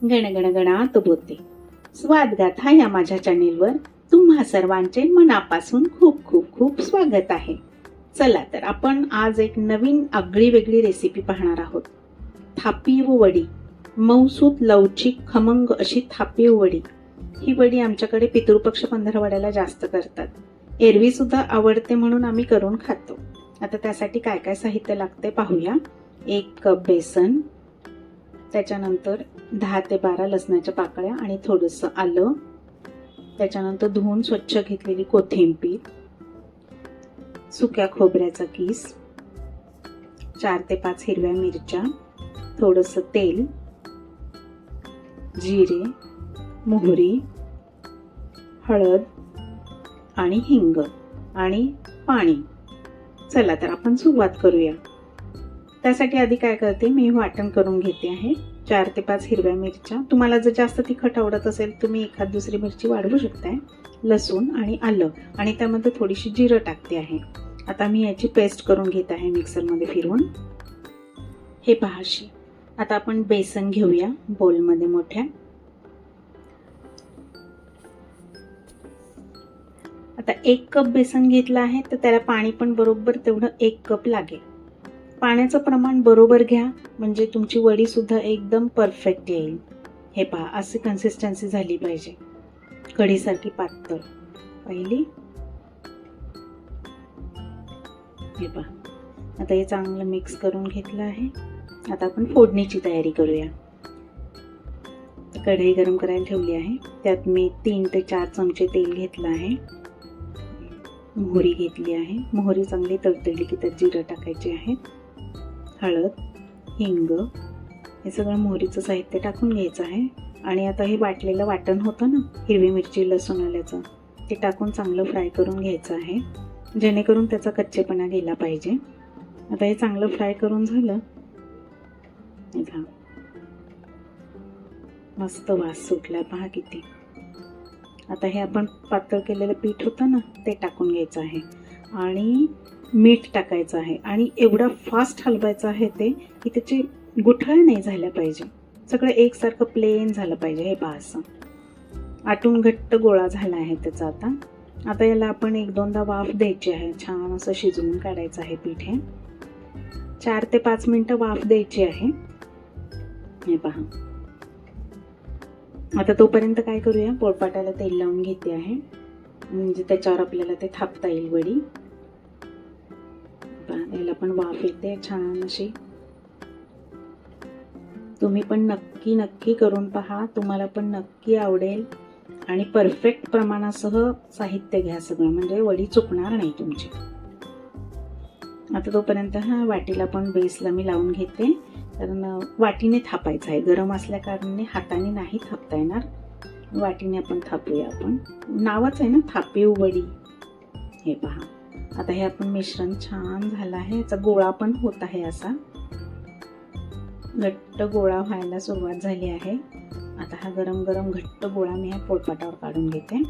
गणगणगणात बोलते. स्वादगाथा या माझ्या चॅनेलवर तुम्हा सर्वांचे मनापासून खूप खूप खूप स्वागत आहे. चला तर आपण आज एक नवीन आगळी वेगळी रेसिपी पाहणार आहोत. थापीव वडी. मऊसूत लवचिक खमंग अशी थापीव वडी. ही वडी आमच्याकडे पितृपक्ष पंधरवड्याला जास्त करतात. एरवी सुद्धा आवडते म्हणून आम्ही करून खातो. आता त्यासाठी काय काय साहित्य लागते पाहूया. 1 कप बेसन, त्याच्यानंतर 10 ते 12 लसणाच्या पाकळ्या आणि थोडंसं आलं, त्याच्यानंतर धुवून स्वच्छ घेतलेली कोथिंबीर, सुक्या खोबऱ्याचा किस, 4 ते 5 हिरव्या मिरच्या, थोडंसं तेल, जिरे, मोहरी, हळद आणि हिंग आणि पाणी. चला तर आपण सुरुवात करूया. त्यासाठी आधी काय करते, मी वाटण करून घेते आहे. 4 ते 5 हिरव्या मिरच्या, तुम्हाला जर जास्त तिखट आवडत असेल तुम्ही एखाद दुसरी मिरची वाढवू शकताय. लसूण आणि आलं आणि त्यामध्ये थोडीशी जिरं टाकते आहे. आता मी याची पेस्ट करून घेत आहे मिक्सरमध्ये फिरवून. हे पहा अशी. आता आपण बेसन घेऊया बोलमध्ये मोठ्या. आता 1 कप बेसन घेतलं आहे तर त्याला पाणी पण बरोबर तेवढं 1 कप लागेल. पाण्याचं प्रमाण बरोबर घ्या म्हणजे तुमची वडी सुद्धा एकदम परफेक्ट येईल. हे पहा अशी कन्सिस्टन्सी झाली पाहिजे, कढीसारखी पातळ. पहिली हे पहा. आता हे चांगलं मिक्स करून घेतलं आहे. आता आपण फोडणीची तयारी करूया. कढई गरम करायला ठेवली आहे. त्यात मी 3 ते 4 चमचे तेल घेतलं आहे. मोहरी घेतली आहे. मोहरी चांगली तळतळली की त्यात जिरं टाकायचे आहे. हळद, हिंग हे सगळं मोहरीचं साहित्य टाकून घ्यायचं आहे. आणि आता हे वाटलेलं वाटण होतं ना, हिरवी मिरची लसूण आल्याचं, ते टाकून चांगलं फ्राय करून घ्यायचं आहे जेणेकरून त्याचा कच्चेपणा गेला पाहिजे. आता हे चांगलं फ्राय करून झालं. मस्त वास सुटला पहा किती. आता हे आपण पातळ केलेलं पीठ होतं ना ते टाकून घ्यायचं आहे आणि मीठ टाकायचं आहे. आणि एवढा फास्ट हलवायचं आहे ते की त्याची गुठळ्या नाही झाल्या पाहिजे. सगळं एकसारखं प्लेन झालं पाहिजे. हे पहा असं आटून घट्ट गोळा झाला आहे त्याचा. आता याला आपण 1-2दा वाफ द्यायची आहे. छान असं शिजवून काढायचं आहे पीठ. हे 4 ते 5 मिनिटं वाफ द्यायची आहे. हे पहा. आता तोपर्यंत काय करूया, पोळपाटाला तेल लावून घेते आहे म्हणजे त्याच्यावर आपल्याला ते थापता येईल वडी. याला पण वाफ येते छान अशी. तुम्ही पण नक्की नक्की करून पहा, तुम्हाला पण नक्की आवडेल. आणि परफेक्ट प्रमाणासह साहित्य घ्या सगळं म्हणजे वडी चुकणार नाही तुमची. आता तोपर्यंत वाटीला पण बेसला मी लावून घेते, कारण वाटीने थापायचं आहे. गरम असल्या कारणाने हाताने नाही थापता येणार, वाटीने आपण थापूया. आपण नावच आहे ना थापीव वडी. हे पहा. आता हे आपण मिश्रण छान झालं आहे. याचा गोळा पण होत आहे, असा घट्ट गोळा व्हायला सुरुवात झाली आहे. आता हा गरम गरम घट्ट गोळा मी ह्या पोळपाटावर काढून घेते.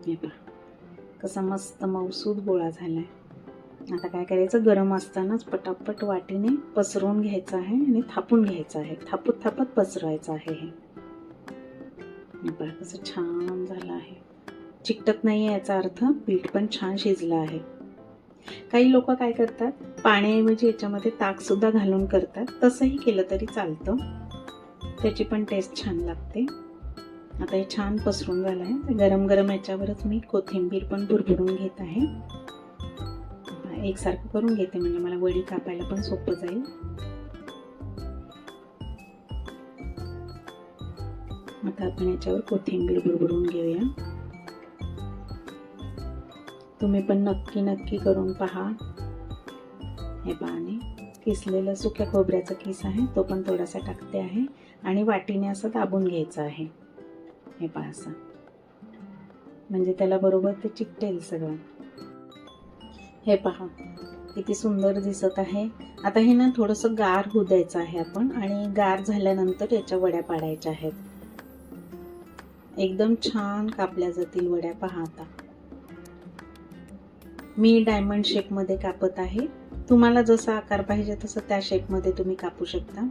हे पहा कसा मस्त मऊसूद गोळा झालाय. आता काय करायचं, गरम असतानाच पटापट वाटीने पसरवून घ्यायचं आहे आणि थापून घ्यायचं आहे. थापत थापत पसरवायचं आहे. हे पहा कसं छान झालं आहे. चिकटत नाही आहे याचा अर्थ पीठ पण छान शिजलं आहे. काही लोक काय करतात, पाण्याऐवजी याच्यामध्ये ताक सुद्धा घालून करतात. तसंही केलं तरी चालतं, त्याची पण टेस्ट छान लागते. आता हे छान पसरून झालं आहे. गरम गरम याच्यावरच मी कोथिंबीर पण भुरभुरून घेत आहे. एकसारखं करून घेते म्हणजे मला वडी कापायला पण सोपं जाईल. आता आपण याच्यावर कोथिंबीर भुरभुरून घेऊया. तुम्ही पण नक्की नक्की करून पहा. हे पाणी किसलेलं सुक्या खोबऱ्याचा किस आहे तो पण थोडासा टाकते आहे आणि वाटीने असं दाबून घ्यायचं आहे. हे पहा असं म्हणजे त्याला बरोबर ते चिकटेल सगळं. हे पहा किती सुंदर दिसत आहे. आता हे ना थोडंसं गार होऊ द्यायचं आहे आपण आणि गार झाल्यानंतर याच्या वड्या पाडायच्या आहेत. एकदम छान कापल्या जातील वड्या. पहा आता मी डायमंड शेपमध्ये कापत आहे. तुम्हाला जसा आकार पाहिजे तसं त्या शेपमध्ये तुम्ही कापू शकता.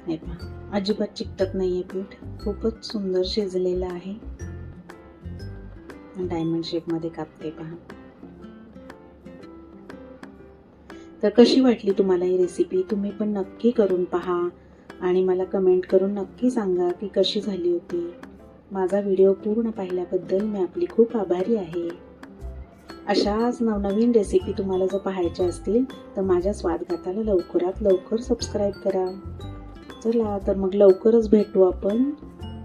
हे पहा, अजिबात चिकटत नाहीये पीठ, खूपच सुंदर शिजलेलं आहे. डायमंड शेपमध्ये कापते पहा. तर कशी वाटली तुम्हाला ही रेसिपी? तुम्ही पण नक्की करून पहा आणि मला कमेंट करून नक्की सांगा की कशी झाली होती. माझा व्हिडिओ पूर्ण पाहिल्याबद्दल मी आपली खूप आभारी आहे. अशाच नवनवीन रेसिपी तुम्हाला जर पाहायच्या असतील तर माझ्या स्वादघाताला लवकरात लवकर सबस्क्राईब करा. चला तर मग लवकरच भेटू आपण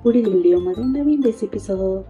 पुढील व्हिडिओमध्ये नवीन रेसिपीसह.